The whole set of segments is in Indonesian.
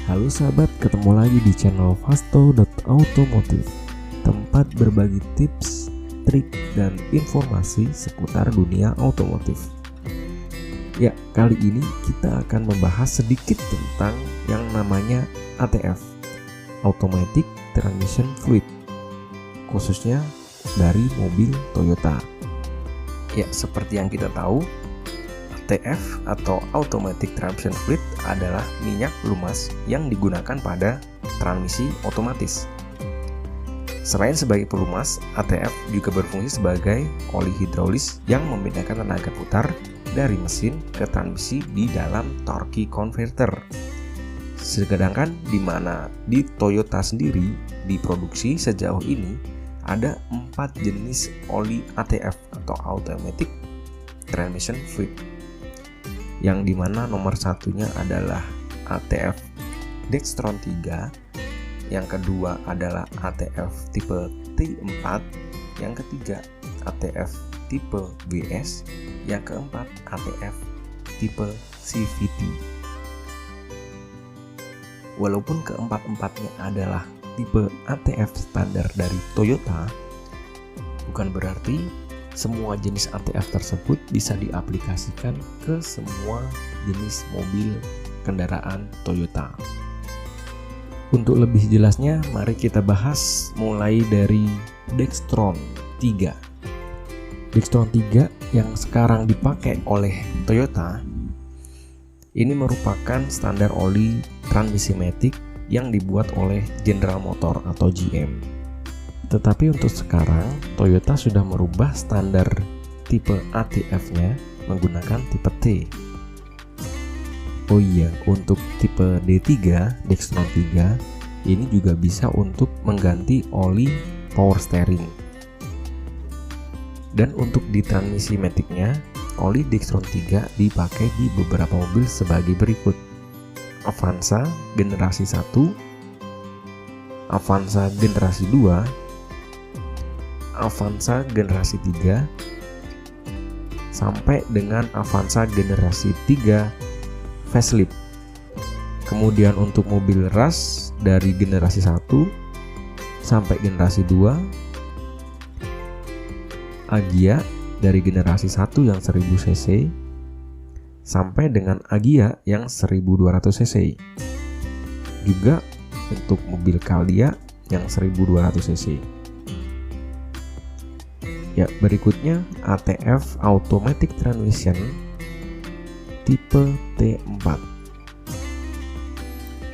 Halo sahabat, ketemu lagi di channel Fasto.Automotive, tempat berbagi tips, trik, dan informasi seputar dunia otomotif. Ya, kali ini kita akan membahas sedikit tentang yang namanya ATF, Automatic Transmission Fluid, khususnya dari mobil Toyota. Ya, seperti yang kita tahu, ATF atau Automatic Transmission Fluid adalah minyak lumas yang digunakan pada transmisi otomatis. Selain sebagai pelumas, ATF juga berfungsi sebagai oli hidraulis yang membedakan tenaga putar dari mesin ke transmisi di dalam torque converter. Sedangkan di mana di Toyota sendiri diproduksi sejauh ini ada 4 jenis oli ATF atau Automatic Transmission Fluid, yang dimana nomor satunya adalah ATF Dextron 3, yang kedua adalah ATF tipe T4, yang ketiga ATF tipe WS, yang keempat ATF tipe CVT. Walaupun keempat-empatnya adalah tipe ATF standar dari Toyota, bukan berarti semua jenis ATF tersebut bisa diaplikasikan ke semua jenis mobil kendaraan Toyota. Untuk lebih jelasnya, mari kita bahas mulai dari Dextron 3. Dextron 3 yang sekarang dipakai oleh Toyota ini merupakan standar oli transmisi matic yang dibuat oleh General Motor atau GM. Tetapi untuk sekarang, Toyota sudah merubah standar tipe ATF-nya menggunakan tipe T. Oh iya, untuk tipe D3, Dextron 3, ini juga bisa untuk mengganti oli power steering. Dan untuk di transmisi matic-nya, oli Dextron 3 dipakai di beberapa mobil sebagai berikut: Avanza generasi 1, Avanza generasi 2, Avanza generasi 3, sampai dengan Avanza generasi 3 facelift. Kemudian untuk mobil Rush dari generasi 1 sampai generasi 2, Agya dari generasi 1 yang 1000 cc sampai dengan Agya yang 1200 cc. Juga untuk mobil Calya yang 1200 cc. Ya, berikutnya ATF Automatic Transmission tipe T4.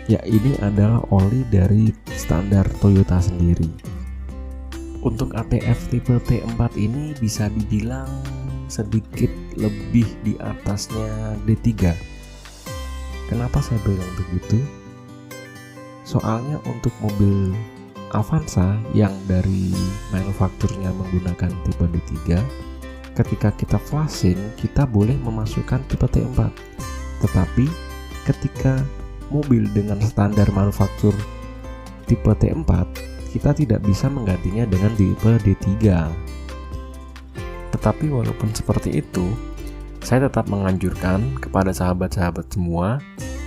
Ya, ini adalah oli dari standar Toyota sendiri. Untuk ATF tipe T4 ini bisa dibilang sedikit lebih di atasnya D3. Kenapa saya bilang begitu? Soalnya untuk mobil Avanza yang dari manufakturnya menggunakan tipe D3, ketika kita flashing kita boleh memasukkan tipe T4. Tetapi ketika mobil dengan standar manufaktur tipe T4, kita tidak bisa menggantinya dengan tipe D3. Tetapi walaupun seperti itu, saya tetap menganjurkan kepada sahabat-sahabat semua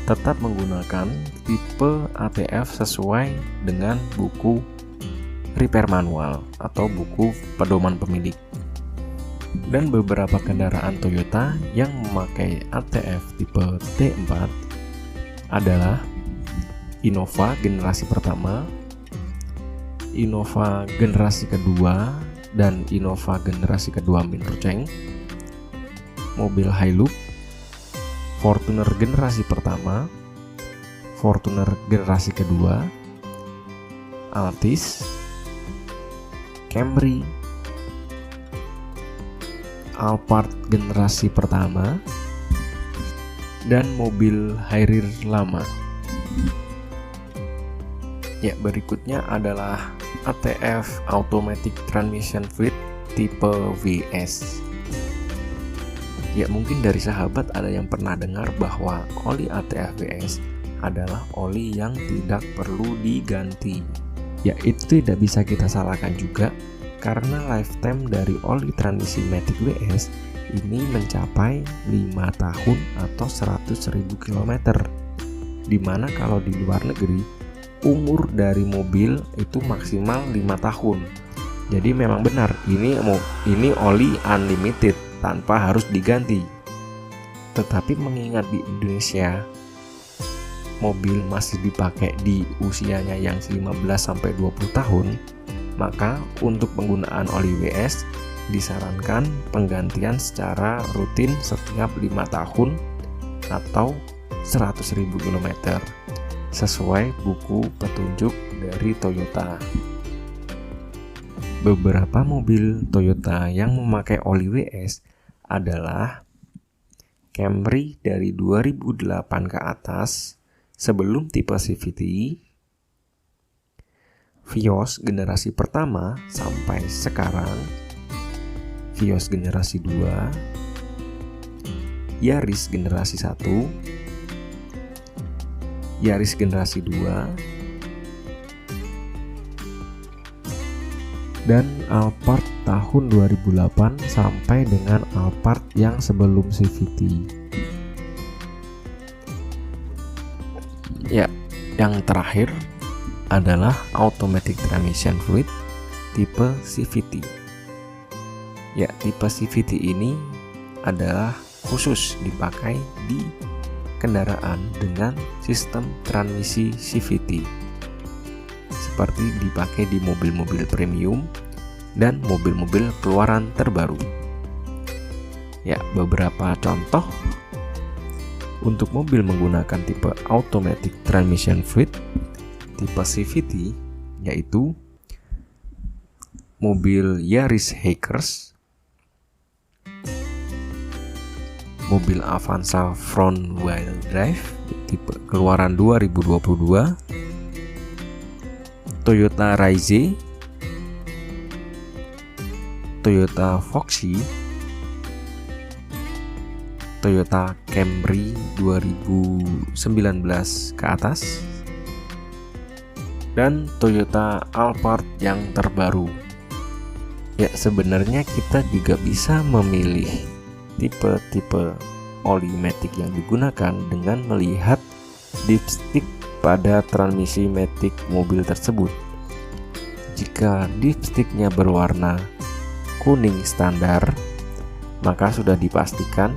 tetap menggunakan tipe ATF sesuai dengan buku repair manual atau buku pedoman pemilik. Dan beberapa kendaraan Toyota yang memakai ATF tipe T4 adalah Innova generasi pertama, Innova generasi kedua, dan Innova generasi kedua Minurceng, mobil Hilux, Fortuner generasi pertama, Fortuner generasi kedua, Altis, Camry, Alphard generasi pertama, dan mobil Harrier lama. Ya, berikutnya adalah ATF Automatic Transmission Fluid tipe WS. Ya, mungkin dari sahabat ada yang pernah dengar bahwa oli ATF WS adalah oli yang tidak perlu diganti. Ya, itu tidak bisa kita salahkan juga, karena lifetime dari oli transmisi matic WS ini mencapai 5 tahun atau 100.000 km. Dimana kalau di luar negeri umur dari mobil itu maksimal 5 tahun. Jadi memang benar, ini oli unlimited tanpa harus diganti. Tetapi mengingat di Indonesia mobil masih dipakai di usianya yang 15-20 tahun, maka untuk penggunaan oli WS disarankan penggantian secara rutin setiap 5 tahun atau 100.000 km sesuai buku petunjuk dari Toyota. Beberapa mobil Toyota yang memakai oli WS adalah Camry dari 2008 ke atas sebelum tipe CVT, Vios generasi pertama sampai sekarang, Vios generasi 2, Yaris generasi 1, Yaris generasi 2, dan Alphard tahun 2008 sampai dengan Alphard yang sebelum CVT. Ya, yang terakhir adalah automatic transmission fluid tipe CVT. Ya, tipe CVT ini adalah khusus dipakai di kendaraan dengan sistem transmisi CVT, seperti dipakai di mobil-mobil premium dan mobil-mobil keluaran terbaru. Ya, beberapa contoh untuk mobil menggunakan tipe automatic transmission fluid tipe CVT yaitu mobil Yaris Hikers, mobil Avanza front wheel drive tipe keluaran 2022, Toyota Raize, Toyota Foxy, Toyota Camry 2019 ke atas, dan Toyota Alphard yang terbaru. Ya, sebenarnya kita juga bisa memilih tipe-tipe oli matic yang digunakan dengan melihat dipstick pada transmisi matic mobil tersebut. Jika dipsticknya berwarna kuning standar, maka sudah dipastikan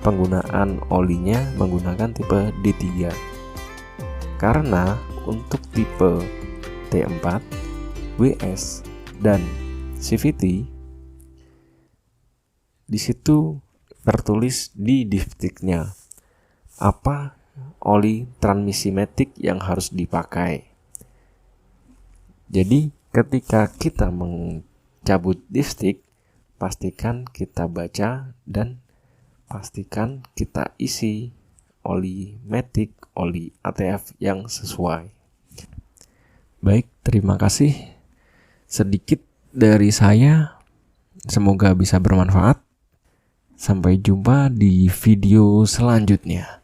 penggunaan olinya menggunakan tipe D3. Karena untuk tipe T4, WS, dan CVT di situ tertulis di dipsticknya apa oli transmisi matic yang harus dipakai. Jadi ketika kita mencabut dipstick, pastikan kita baca dan pastikan kita isi oli matic, oli ATF yang sesuai. Baik, terima kasih. Sedikit dari saya, semoga bisa bermanfaat. Sampai jumpa di video selanjutnya.